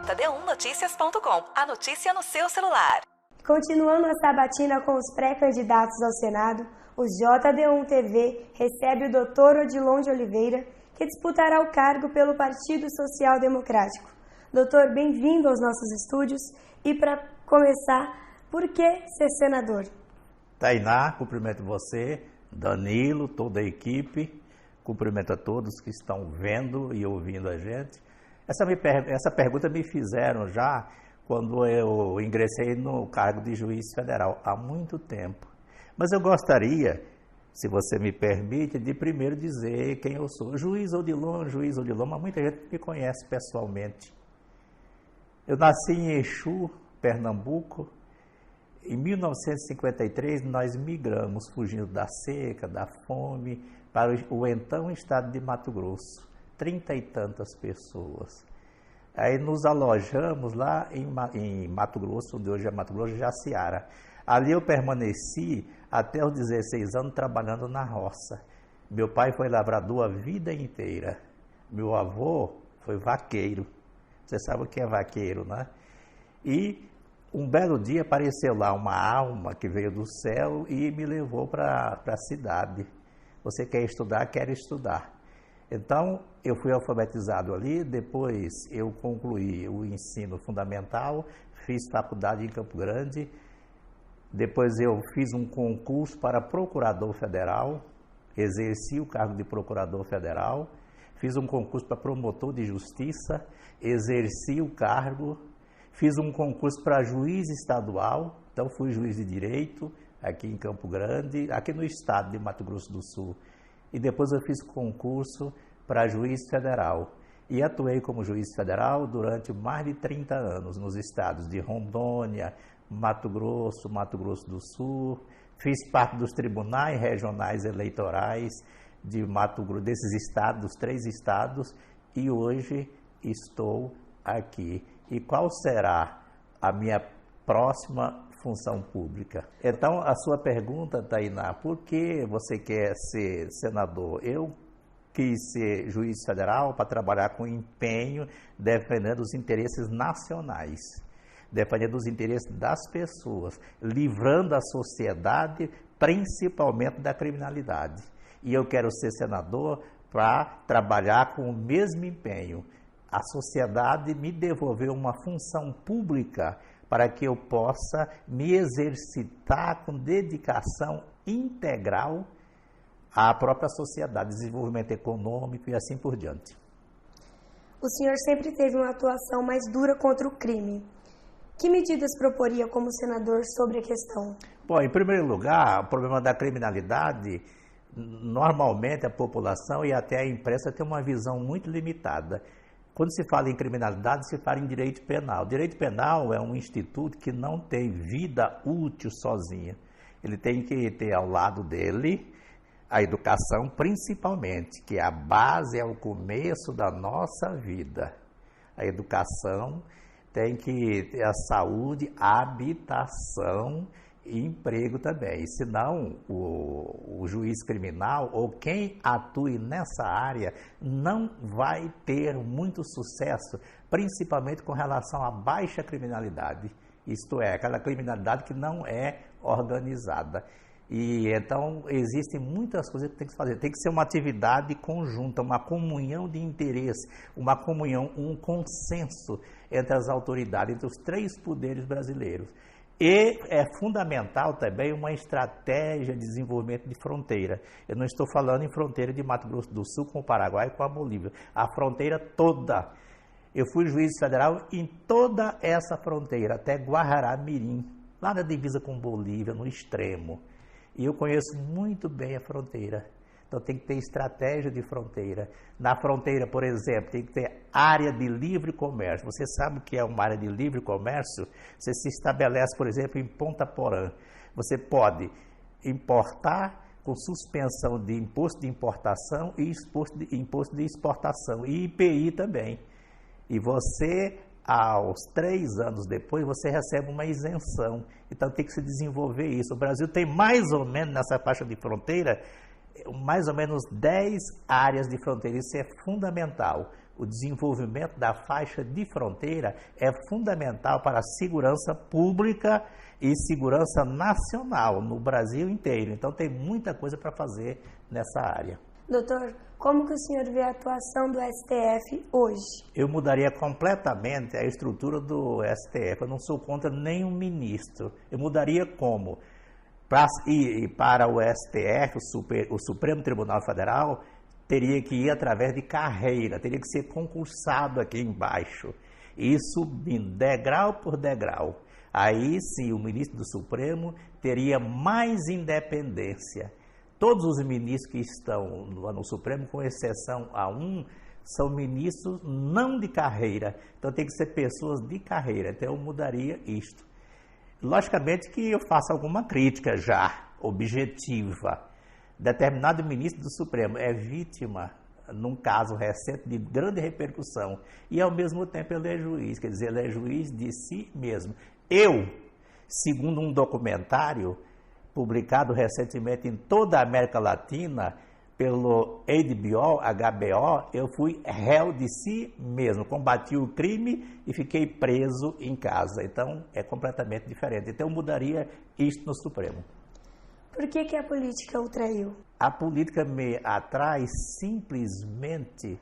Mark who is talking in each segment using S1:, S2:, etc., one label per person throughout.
S1: jd1noticias.com, a notícia no seu celular.
S2: Continuando a sabatina com os pré-candidatos ao Senado, o JD1 TV recebe o Dr. Odilon de Oliveira, que disputará o cargo pelo Partido Social Democrático. Doutor, bem-vindo aos nossos estúdios. E para começar, por que ser senador?
S3: Tainá, cumprimento você, Danilo, toda a equipe, cumprimento a todos que estão vendo e ouvindo a gente. Essa pergunta me fizeram já quando eu ingressei no cargo de juiz federal, há muito tempo. Mas eu gostaria, se você me permite, de primeiro dizer quem eu sou. Juiz Odilon, mas muita gente me conhece pessoalmente. Eu nasci em Exu, Pernambuco. Em 1953, nós migramos, fugindo da seca, da fome, para o então estado de Mato Grosso. 30 e tantas pessoas. Aí nos alojamos lá em Mato Grosso, onde hoje é Mato Grosso, Jaciara. Ali eu permaneci até os 16 anos trabalhando na roça. Meu pai foi lavrador a vida inteira. Meu avô foi vaqueiro. Você sabe o que é vaqueiro, né? E um belo dia apareceu lá uma alma que veio do céu e me levou para a cidade. Você quer estudar? Quero estudar. Então, eu fui alfabetizado ali, depois eu concluí o ensino fundamental, fiz faculdade em Campo Grande, depois eu fiz um concurso para procurador federal, exerci o cargo de procurador federal, fiz um concurso para promotor de justiça, exerci o cargo, fiz um concurso para juiz estadual, então fui juiz de direito aqui em Campo Grande, aqui no estado de Mato Grosso do Sul. E depois eu fiz concurso para juiz federal. E atuei como juiz federal durante mais de 30 anos nos estados de Rondônia, Mato Grosso do Sul. Fiz parte dos tribunais regionais eleitorais de Mato Grosso, desses estados, dos 3 estados, e hoje estou aqui. E qual será a minha próxima função pública? Então, a sua pergunta, Tainá, por que você quer ser senador? Eu quis ser juiz federal para trabalhar com empenho, defendendo os interesses nacionais, defendendo os interesses das pessoas, livrando a sociedade, principalmente da criminalidade. E eu quero ser senador para trabalhar com o mesmo empenho. A sociedade me devolveu uma função pública para que eu possa me exercitar com dedicação integral à própria sociedade, desenvolvimento econômico e assim por diante.
S2: O senhor sempre teve uma atuação mais dura contra o crime. Que medidas proporia como senador sobre a questão?
S3: Bom, em primeiro lugar, o problema da criminalidade, normalmente a população e até a imprensa tem uma visão muito limitada. Quando se fala em criminalidade, se fala em direito penal. Direito penal é um instituto que não tem vida útil sozinha. Ele tem que ter ao lado dele a educação, principalmente, que a base é o começo da nossa vida. A educação tem que ter a saúde, a habitação e emprego também. Senão, o juiz criminal ou quem atue nessa área não vai ter muito sucesso, principalmente com relação à baixa criminalidade. Isto é, aquela criminalidade que não é organizada. E então existem muitas coisas que tem que se fazer. Tem que ser uma atividade conjunta, uma comunhão de interesse, uma comunhão, um consenso entre as autoridades, entre os 3 poderes brasileiros. E é fundamental também uma estratégia de desenvolvimento de fronteira. Eu não estou falando em fronteira de Mato Grosso do Sul com o Paraguai e com a Bolívia. A fronteira toda. Eu fui juiz federal em toda essa fronteira, até Guarará-Mirim, lá na divisa com Bolívia, no extremo. E eu conheço muito bem a fronteira. Então tem que ter estratégia de fronteira. Na fronteira, por exemplo, tem que ter área de livre comércio. Você sabe o que é uma área de livre comércio? Você se estabelece, por exemplo, em Ponta Porã. Você pode importar com suspensão de imposto de importação e imposto de exportação. E IPI também. E você, aos 3 anos depois, você recebe uma isenção. Então tem que se desenvolver isso. O Brasil tem mais ou menos nessa faixa de fronteira mais ou menos 10 áreas de fronteira. Isso é fundamental o desenvolvimento da faixa de fronteira é fundamental para a segurança pública e segurança nacional no Brasil inteiro. Então tem muita coisa para fazer nessa área.
S2: Doutor, como que o senhor vê a atuação do STF hoje? Eu
S3: mudaria completamente a estrutura do STF. Eu não sou contra nenhum ministro. Eu mudaria como? Para o STF, o Supremo Tribunal Federal, teria que ir através de carreira, teria que ser concursado aqui embaixo, e subindo degrau por degrau. Aí sim o ministro do Supremo teria mais independência. Todos os ministros que estão no Supremo, com exceção a um, são ministros não de carreira. Então tem que ser pessoas de carreira. Então eu mudaria isto. Logicamente que eu faço alguma crítica já, objetiva. Determinado ministro do Supremo é vítima, num caso recente, de grande repercussão. E ao mesmo tempo ele é juiz, quer dizer, ele é juiz de si mesmo. Eu, segundo um documentário publicado recentemente em toda a América Latina, pelo HBO, eu fui réu de si mesmo, combati o crime e fiquei preso em casa. Então, é completamente diferente. Então, eu mudaria isto no Supremo.
S2: Por que a política o traiu?
S3: A política me atrai simplesmente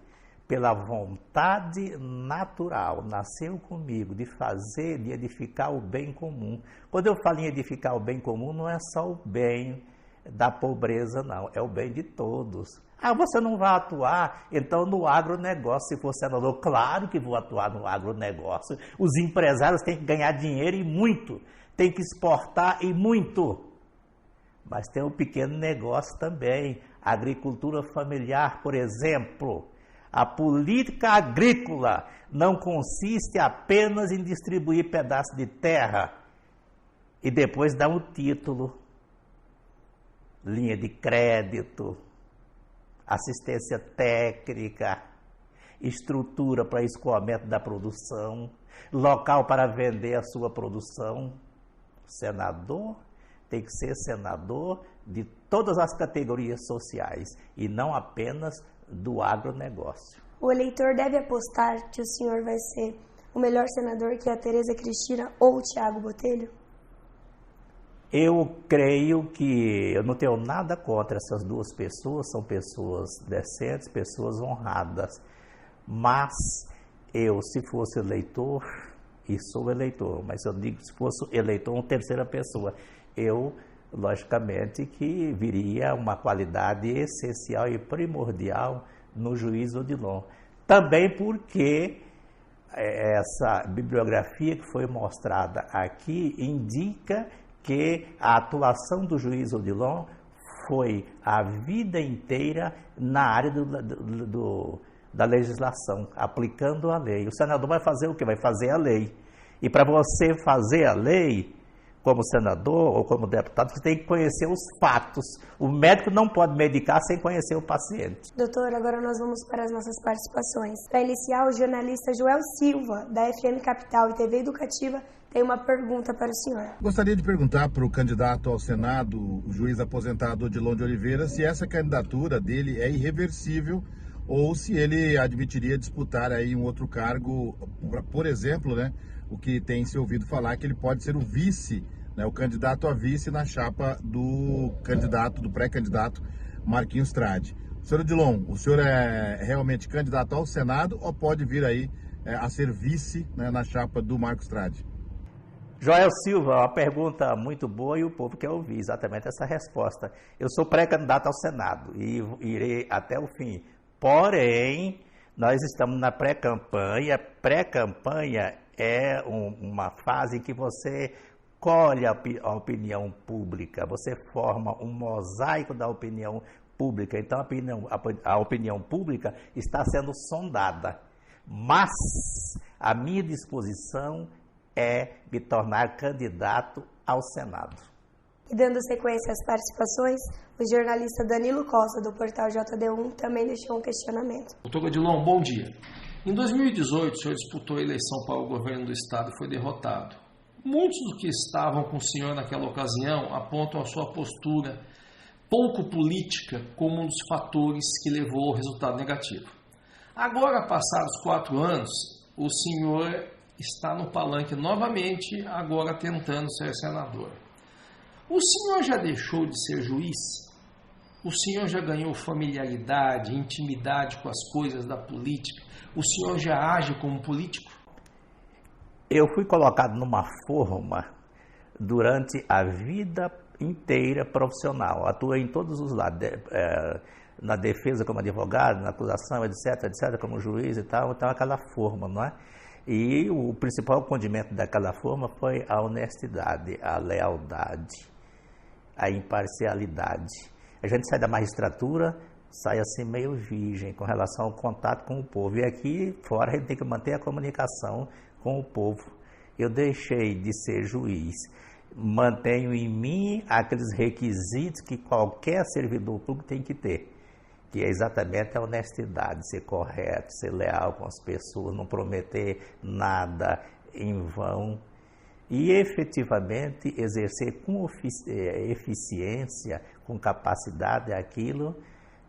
S3: pela vontade natural, nasceu comigo, de fazer, de edificar o bem comum. Quando eu falo em edificar o bem comum, não é só o bem da pobreza, não, é o bem de todos. Ah, você não vai atuar, então, no agronegócio, se for senador? Claro que vou atuar no agronegócio. Os empresários têm que ganhar dinheiro e muito, têm que exportar e muito. Mas tem um pequeno negócio também, a agricultura familiar, por exemplo. A política agrícola não consiste apenas em distribuir pedaços de terra e depois dar um título, linha de crédito, assistência técnica, estrutura para escoamento da produção, local para vender a sua produção. Senador tem que ser senador de todas as categorias sociais e não apenas do agronegócio.
S2: O eleitor deve apostar que o senhor vai ser o melhor senador que a Tereza Cristina ou o Thiago Botelho?
S3: Eu creio que eu não tenho nada contra essas duas pessoas, são pessoas decentes, pessoas honradas. Mas eu, se fosse eleitor, e sou eleitor, mas eu digo que se fosse eleitor, uma terceira pessoa, eu, logicamente, que viria uma qualidade essencial e primordial no juiz Odilon. Também porque essa bibliografia que foi mostrada aqui indica que a atuação do juiz Odilon foi a vida inteira na área da legislação, aplicando a lei. O senador vai fazer o quê? Vai fazer a lei. E para você fazer a lei, como senador ou como deputado, você tem que conhecer os fatos. O médico não pode medicar sem conhecer o paciente.
S2: Doutor, agora nós vamos para as nossas participações. Para iniciar, o jornalista Joel Silva, da FM Capital e TV Educativa, tem uma pergunta para o senhor.
S4: Gostaria de perguntar para o candidato ao Senado, o juiz aposentado Odilon de Oliveira, se essa candidatura dele é irreversível ou se ele admitiria disputar aí um outro cargo, por exemplo, né, o que tem se ouvido falar que ele pode ser o vice, né, o candidato a vice na chapa do pré-candidato Marquinhos Trade. Senhor Odilon, o senhor é realmente candidato ao Senado ou pode vir aí a ser vice, né, na chapa do Marcos Trade?
S3: Joel Silva, uma pergunta muito boa e o povo quer ouvir exatamente essa resposta. Eu sou pré-candidato ao Senado e irei até o fim. Porém, nós estamos na pré-campanha. Pré-campanha é uma fase em que você colhe a opinião pública, você forma um mosaico da opinião pública. Então, a opinião pública está sendo sondada. Mas a minha disposição é me tornar candidato ao Senado.
S2: E dando sequência às participações, o jornalista Danilo Costa, do portal JD1, também deixou um questionamento.
S5: Doutor Odilon, bom dia. Em 2018, o senhor disputou a eleição para o governo do Estado e foi derrotado. Muitos dos que estavam com o senhor naquela ocasião apontam a sua postura pouco política como um dos fatores que levou ao resultado negativo. Agora, passados 4 anos, o senhor está no palanque novamente, agora tentando ser senador. O senhor já deixou de ser juiz? O senhor já ganhou familiaridade, intimidade com as coisas da política? O senhor já age como político?
S3: Eu fui colocado numa forma durante a vida inteira profissional. Atuei em todos os lados, na defesa como advogado, na acusação, etc, como juiz e tal. Então, aquela forma, não é? E o principal condimento daquela forma foi a honestidade, a lealdade, a imparcialidade. A gente sai da magistratura, sai assim meio virgem com relação ao contato com o povo. E aqui fora a gente tem que manter a comunicação com o povo. Eu deixei de ser juiz, mantenho em mim aqueles requisitos que qualquer servidor público tem que ter, que é exatamente a honestidade, ser correto, ser leal com as pessoas, não prometer nada em vão e efetivamente exercer com eficiência, com capacidade aquilo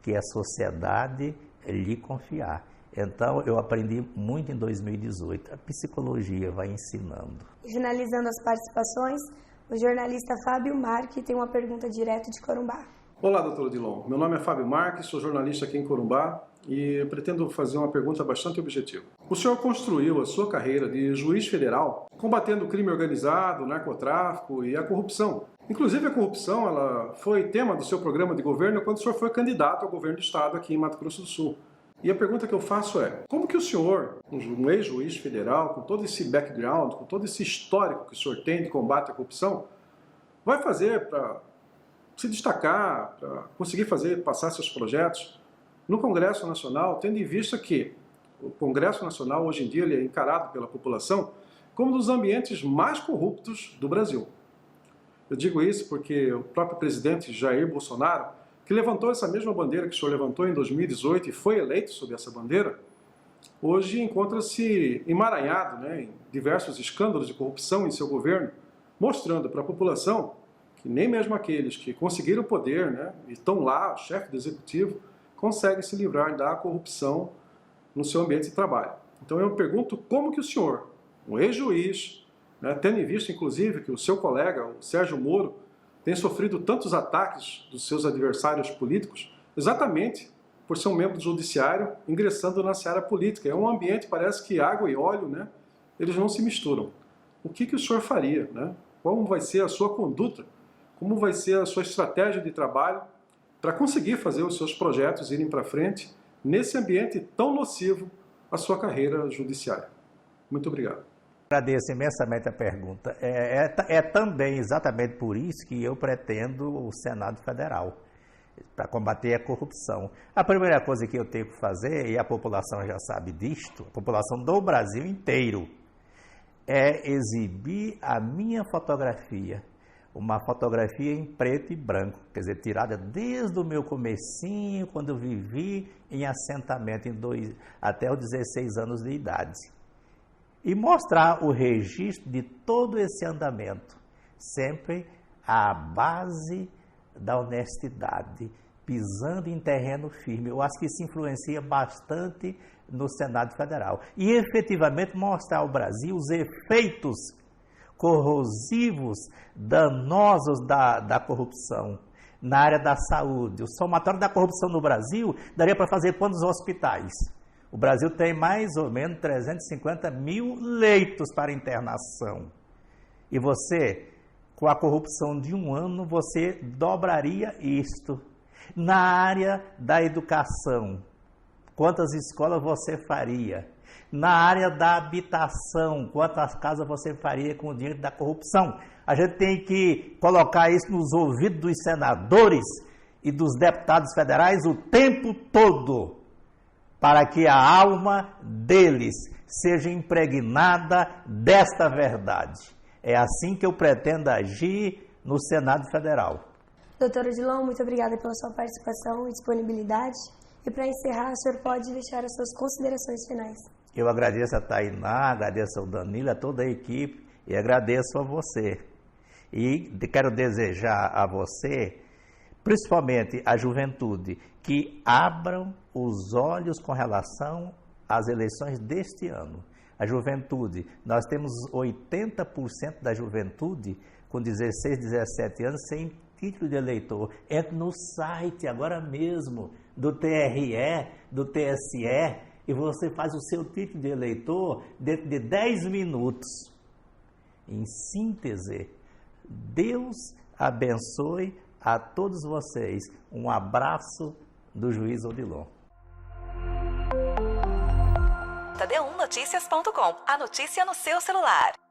S3: que a sociedade lhe confiar. Então, eu aprendi muito em 2018. A psicologia vai ensinando.
S2: Finalizando as participações, o jornalista Fábio Marque tem uma pergunta direto de Corumbá.
S6: Olá, doutor Odilon. Meu nome é Fábio Marques, sou jornalista aqui em Corumbá e pretendo fazer uma pergunta bastante objetiva. O senhor construiu a sua carreira de juiz federal combatendo o crime organizado, o narcotráfico e a corrupção. Inclusive, a corrupção ela foi tema do seu programa de governo quando o senhor foi candidato ao governo do estado aqui em Mato Grosso do Sul. E a pergunta que eu faço é, como que o senhor, um ex-juiz federal, com todo esse background, com todo esse histórico que o senhor tem de combate à corrupção, vai fazer para se destacar, para conseguir passar seus projetos no Congresso Nacional, tendo em vista que o Congresso Nacional, hoje em dia, ele é encarado pela população como um dos ambientes mais corruptos do Brasil. Eu digo isso porque o próprio presidente Jair Bolsonaro, que levantou essa mesma bandeira que o senhor levantou em 2018 e foi eleito sob essa bandeira, hoje encontra-se emaranhado em diversos escândalos de corrupção em seu governo, mostrando para a população que nem mesmo aqueles que conseguiram o poder e estão lá, o chefe do executivo, conseguem se livrar da corrupção no seu ambiente de trabalho. Então eu me pergunto como que o senhor, um ex-juiz, tendo em vista inclusive que o seu colega, o Sérgio Moro, tem sofrido tantos ataques dos seus adversários políticos, exatamente por ser um membro do judiciário ingressando na seara política. É um ambiente, parece que água e óleo, eles não se misturam. O que o senhor faria? Como vai ser a sua conduta? Como vai ser a sua estratégia de trabalho para conseguir fazer os seus projetos irem para frente nesse ambiente tão nocivo à sua carreira judiciária? Muito obrigado.
S3: Agradeço imensamente a pergunta. É também exatamente por isso que eu pretendo o Senado Federal, para combater a corrupção. A primeira coisa que eu tenho que fazer, e a população já sabe disto, a população do Brasil inteiro, é exibir a minha fotografia, uma fotografia em preto e branco, quer dizer, tirada desde o meu comecinho, quando eu vivi em assentamento até os 16 anos de idade. E mostrar o registro de todo esse andamento, sempre à base da honestidade, pisando em terreno firme. Eu acho que isso influencia bastante no Senado Federal. E efetivamente mostrar ao Brasil os efeitos corrosivos, danosos da corrupção na área da saúde. O somatório da corrupção no Brasil daria para fazer quantos hospitais? O Brasil tem mais ou menos 350 mil leitos para internação. E você, com a corrupção de um ano, você dobraria isto. Na área da educação, quantas escolas você faria? Na área da habitação, quantas casas você faria com o dinheiro da corrupção? A gente tem que colocar isso nos ouvidos dos senadores e dos deputados federais o tempo todo, para que a alma deles seja impregnada desta verdade. É assim que eu pretendo agir no Senado Federal.
S2: Doutor Odilon, muito obrigada pela sua participação e disponibilidade. E para encerrar, o senhor pode deixar as suas considerações finais.
S3: Eu agradeço a Tainá, agradeço ao Danilo, a toda a equipe e agradeço a você. E quero desejar a você principalmente a juventude, que abram os olhos com relação às eleições deste ano. A juventude, nós temos 80% da juventude com 16, 17 anos sem título de eleitor. Entre no site agora mesmo do TRE, do TSE, e você faz o seu título de eleitor dentro de 10 minutos. Em síntese, Deus abençoe a todos vocês. Um abraço do juiz Odilon.
S1: JD1Noticias.com. A notícia no seu celular.